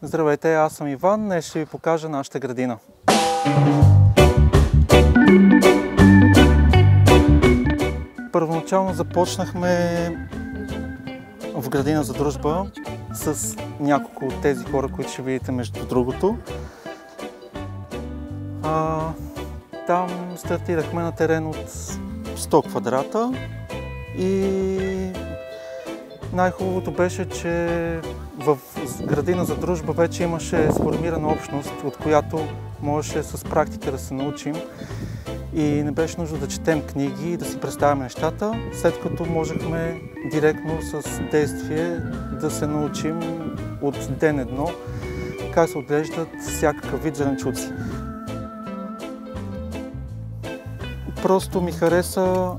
Здравейте, аз съм Иван. Днес ще ви покажа нашата градина. Първоначално започнахме в градина за дружба с няколко от тези хора, които ще видите между другото. Там стартирахме на терен от 100 квадрата и най-хубавото беше, че в градина за дружба вече имаше сформирана общност, от която можеше с практика да се научим и не беше нужно да четем книги и да си представяме нещата, след като можехме директно с действие да се научим от ден едно как се отглеждат всякакъв вид зеленчуци. Просто ми хареса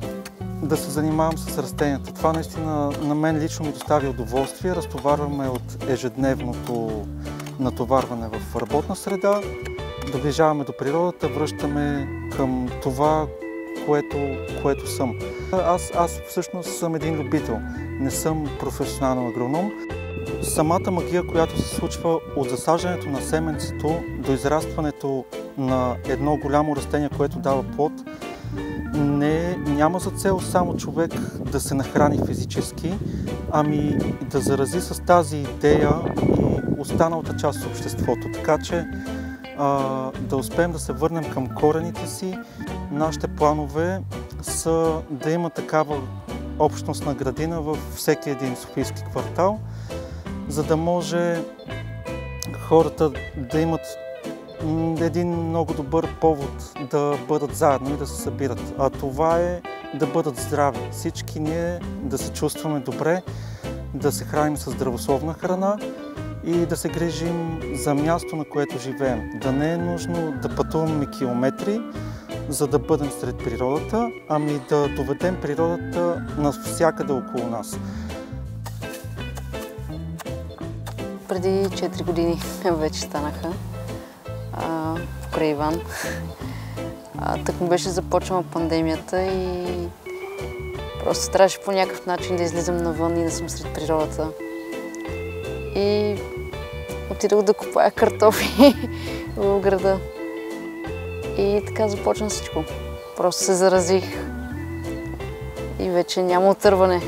да се занимавам с растенията. Това наистина на мен лично ми достави удоволствие. Разтоварваме от ежедневното натоварване в работна среда, доближаваме до природата, връщаме към това, което съм. Аз всъщност съм един любител, не съм професионален агроном. Самата магия, която се случва от засаждането на семенцето до израстването на едно голямо растение, което дава плод, няма за цел само човек да се нахрани физически, ами да зарази с тази идея и останалата част от обществото. Така че да успеем да се върнем към корените си. Нашите планове са да има такава общностна градина във всеки един софийски квартал, за да може хората да имат един много добър повод да бъдат заедно и да се събират. А това е да бъдат здрави. Всички ние да се чувстваме добре, да се храним с здравословна храна и да се грижим за място, на което живеем. Да не е нужно да пътуваме километри, за да бъдем сред природата, ами да доведем природата навсякъде около нас. Преди 4 години вече станаха. Покрай Иван. Так му беше започнала пандемията и просто трябваше по някакъв начин да излизам навън и да съм сред природата. И отидох да купая картофи в града. И така започна всичко. Просто се заразих и вече няма отърване.